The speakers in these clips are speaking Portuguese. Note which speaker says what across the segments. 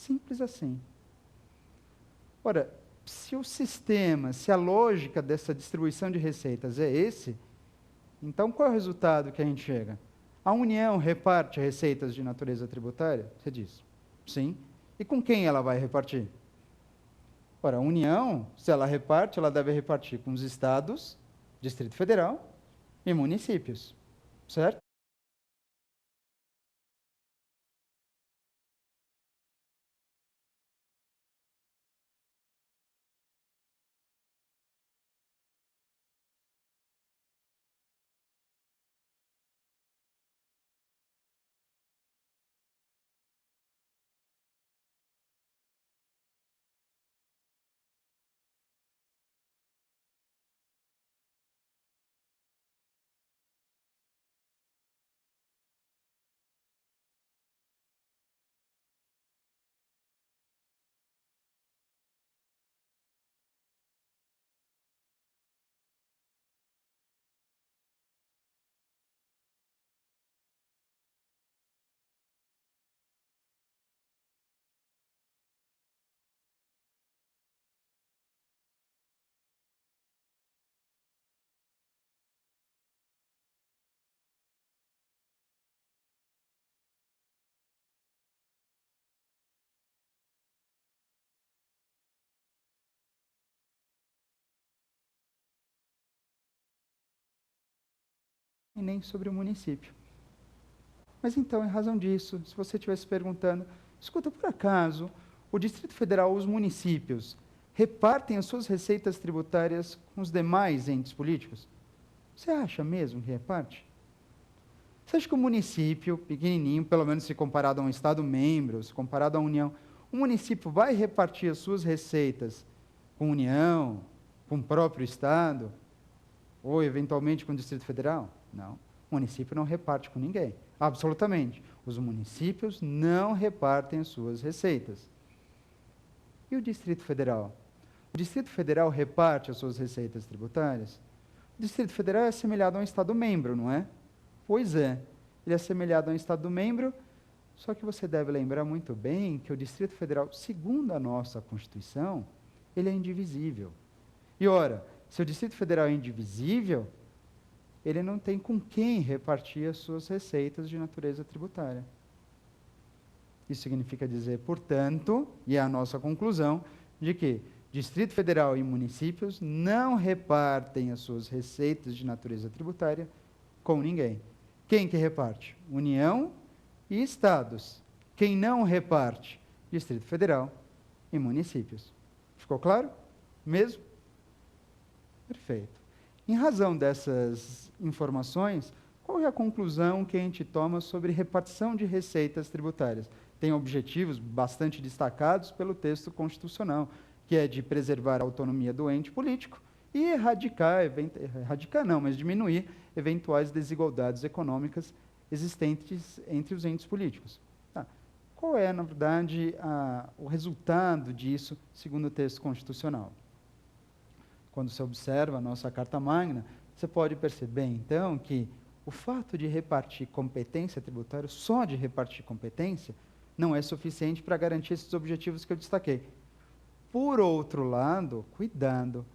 Speaker 1: Simples assim. Ora, se o sistema, se a lógica dessa distribuição de receitas é esse, então qual é o resultado que a gente chega? A União reparte receitas de natureza tributária? Você diz, sim. E com quem ela vai repartir? Ora, a União, se ela reparte, ela deve repartir com os estados, Distrito Federal e municípios, certo? E nem sobre o município. Mas então, em razão disso, se você estivesse perguntando, escuta, por acaso, o Distrito Federal, os municípios, repartem as suas receitas tributárias com os demais entes políticos? Você acha mesmo que reparte? Você acha que o município, pequenininho, pelo menos se comparado a um Estado membro, se comparado à União, o município vai repartir as suas receitas com a União, com o próprio Estado, ou eventualmente com o Distrito Federal? Não. O município não reparte com ninguém. Absolutamente. Os municípios não repartem as suas receitas. E o Distrito Federal? O Distrito Federal reparte as suas receitas tributárias? O Distrito Federal é assemelhado a um Estado membro, não é? Pois é. Ele é assemelhado a um Estado membro, só que você deve lembrar muito bem que o Distrito Federal, segundo a nossa Constituição, ele é indivisível. E ora, se o Distrito Federal é indivisível, ele não tem com quem repartir as suas receitas de natureza tributária. Isso significa dizer, portanto, e é a nossa conclusão, de que Distrito Federal e municípios não repartem as suas receitas de natureza tributária com ninguém. Quem que reparte? União e estados. Quem não reparte? Distrito Federal e municípios. Ficou claro? Mesmo? Perfeito. Em razão dessas informações, qual é a conclusão que a gente toma sobre repartição de receitas tributárias? Tem objetivos bastante destacados pelo texto constitucional, que é de preservar a autonomia do ente político e diminuir eventuais desigualdades econômicas existentes entre os entes políticos. Tá. Qual é, na verdade, o resultado disso, segundo o texto constitucional? Quando você observa a nossa Carta Magna, você pode perceber, então, que o fato de repartir competência tributária, só de repartir competência, não é suficiente para garantir esses objetivos que eu destaquei. Por outro lado, cuidado,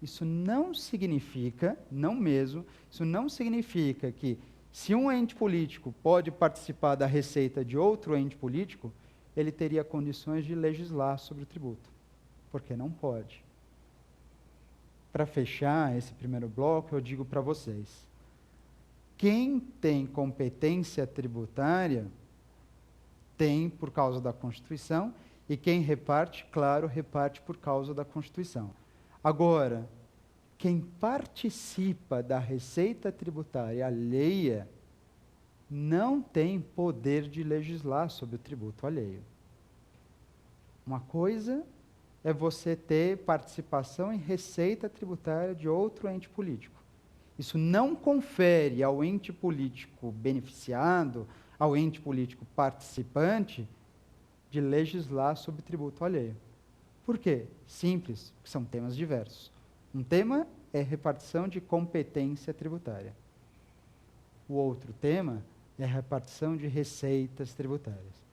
Speaker 1: isso não significa, não mesmo, isso não significa que se um ente político pode participar da receita de outro ente político, ele teria condições de legislar sobre o tributo, porque não pode. Para fechar esse primeiro bloco, eu digo para vocês, quem tem competência tributária tem por causa da Constituição, e quem reparte, claro, reparte por causa da Constituição. Agora, quem participa da receita tributária alheia não tem poder de legislar sobre o tributo alheio. Uma coisa é você ter participação em receita tributária de outro ente político. Isso não confere ao ente político beneficiado, ao ente político participante, de legislar sobre tributo alheio. Por quê? Simples, porque são temas diversos. Um tema é repartição de competência tributária. O outro tema é repartição de receitas tributárias.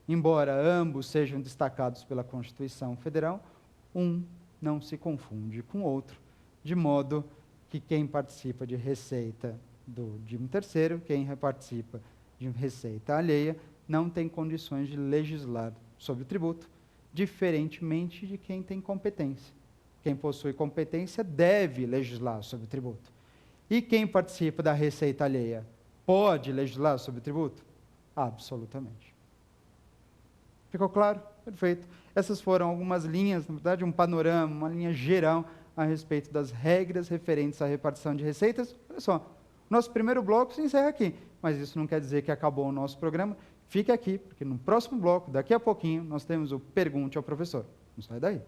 Speaker 1: Embora ambos sejam destacados pela Constituição Federal, um não se confunde com o outro, de modo que quem participa de receita do 13º, quem participa de receita alheia, não tem condições de legislar sobre o tributo, diferentemente de quem tem competência. Quem possui competência deve legislar sobre o tributo. E quem participa da receita alheia pode legislar sobre o tributo? Absolutamente. Ficou claro? Perfeito. Essas foram algumas linhas, na verdade, um panorama, uma linha geral a respeito das regras referentes à repartição de receitas. Olha só, nosso primeiro bloco se encerra aqui, mas isso não quer dizer que acabou o nosso programa. Fique aqui, porque no próximo bloco, daqui a pouquinho, nós temos o Pergunte ao Professor. Não sai daí.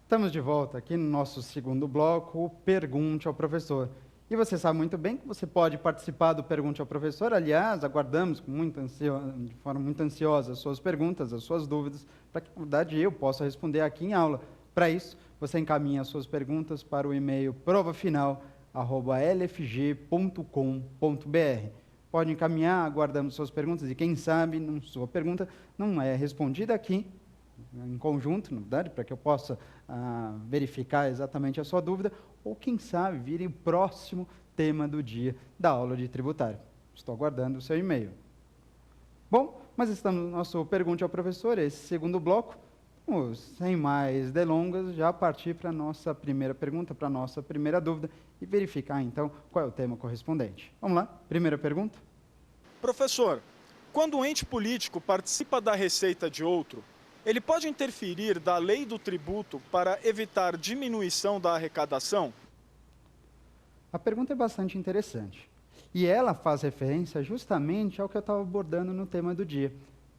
Speaker 1: Estamos de volta aqui no nosso segundo bloco, o Pergunte ao Professor. E você sabe muito bem que você pode participar do Pergunte ao Professor. Aliás, aguardamos de forma muito ansiosa as suas perguntas, as suas dúvidas, para que, na verdade, eu possa responder aqui em aula. Para isso, você encaminha as suas perguntas para o e-mail provafinal@lfg.com.br. Pode encaminhar, aguardamos suas perguntas, e quem sabe sua pergunta não é respondida aqui, em conjunto, na verdade, para que eu possa verificar exatamente a sua dúvida, ou quem sabe vire o próximo tema do dia da aula de tributário. Estou aguardando o seu e-mail. Bom, mas estamos no nosso Pergunte ao Professor, esse segundo bloco. Vamos, sem mais delongas, já partir para a nossa primeira pergunta, para a nossa primeira dúvida, e verificar, então, qual é o tema correspondente. Vamos lá? Primeira pergunta.
Speaker 2: Professor, quando um ente político participa da receita de outro, ele pode interferir da lei do tributo para evitar diminuição da arrecadação?
Speaker 1: A pergunta é bastante interessante. E ela faz referência justamente ao que eu estava abordando no tema do dia.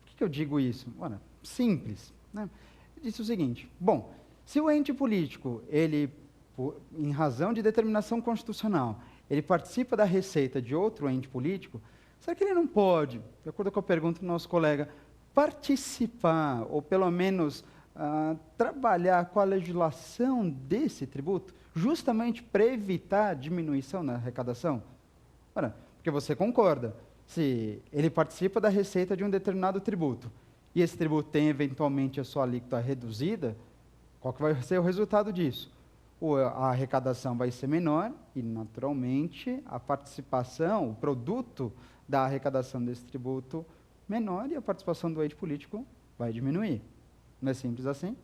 Speaker 1: Por que eu digo isso? Ora, simples, né? Eu disse o seguinte: bom, se o ente político, ele, em razão de determinação constitucional, ele participa da receita de outro ente político, será que ele não pode, de acordo com a pergunta do nosso colega, participar, ou pelo menos trabalhar com a legislação desse tributo, justamente para evitar a diminuição na arrecadação? Ora, porque você concorda, se ele participa da receita de um determinado tributo, e esse tributo tem eventualmente a sua alíquota reduzida, qual que vai ser o resultado disso? A arrecadação vai ser menor e, naturalmente, a participação, o produto da arrecadação desse tributo menor, e a participação do ente político vai diminuir. Não é simples assim?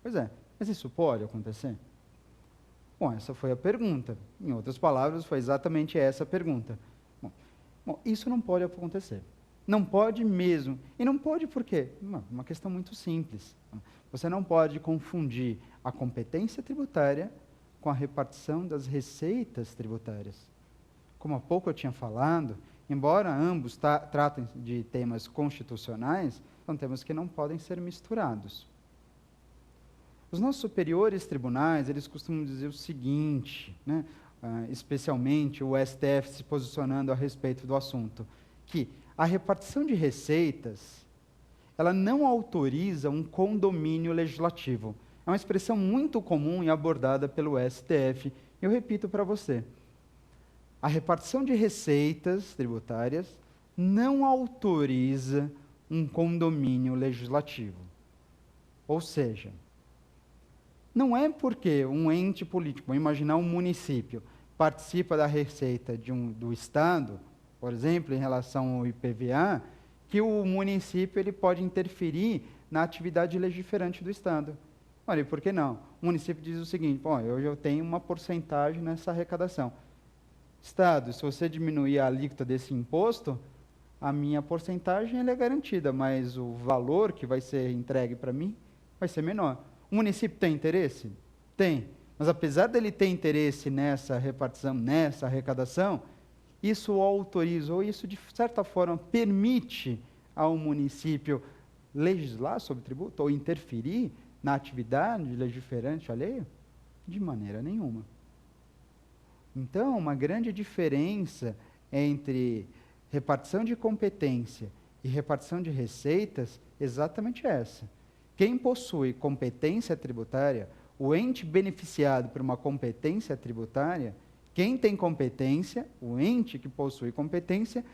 Speaker 1: Pois é. Mas isso pode acontecer? Bom, essa foi a pergunta. Em outras palavras, foi exatamente essa a pergunta. Bom, isso não pode acontecer. Não pode mesmo. E não pode por quê? Uma questão muito simples. Você não pode confundir a competência tributária com a repartição das receitas tributárias. Como há pouco eu tinha falado, embora ambos tratem de temas constitucionais, são temas que não podem ser misturados. Os nossos superiores tribunais, eles costumam dizer o seguinte, né, especialmente o STF se posicionando a respeito do assunto, que a repartição de receitas, ela não autoriza um condomínio legislativo. É uma expressão muito comum e abordada pelo STF. Eu repito para você. A repartição de receitas tributárias não autoriza um condomínio legislativo. Ou seja, não é porque um ente político, vamos imaginar um município, participa da receita do Estado, por exemplo, em relação ao IPVA, que o município ele pode interferir na atividade legiferante do Estado. Olha, e por que não? O município diz o seguinte: bom, eu tenho uma porcentagem nessa arrecadação. Estado, se você diminuir a alíquota desse imposto, a minha porcentagem ela é garantida, mas o valor que vai ser entregue para mim vai ser menor. O município tem interesse? Tem. Mas apesar dele ter interesse nessa repartição, nessa arrecadação, isso o autoriza, ou isso de certa forma permite ao município legislar sobre o tributo, ou interferir na atividade legiferante alheia? De maneira nenhuma. Então, uma grande diferença entre repartição de competência e repartição de receitas é exatamente essa. Quem possui competência tributária, o ente beneficiado por uma competência tributária, Quem tem competência, o ente que possui competência,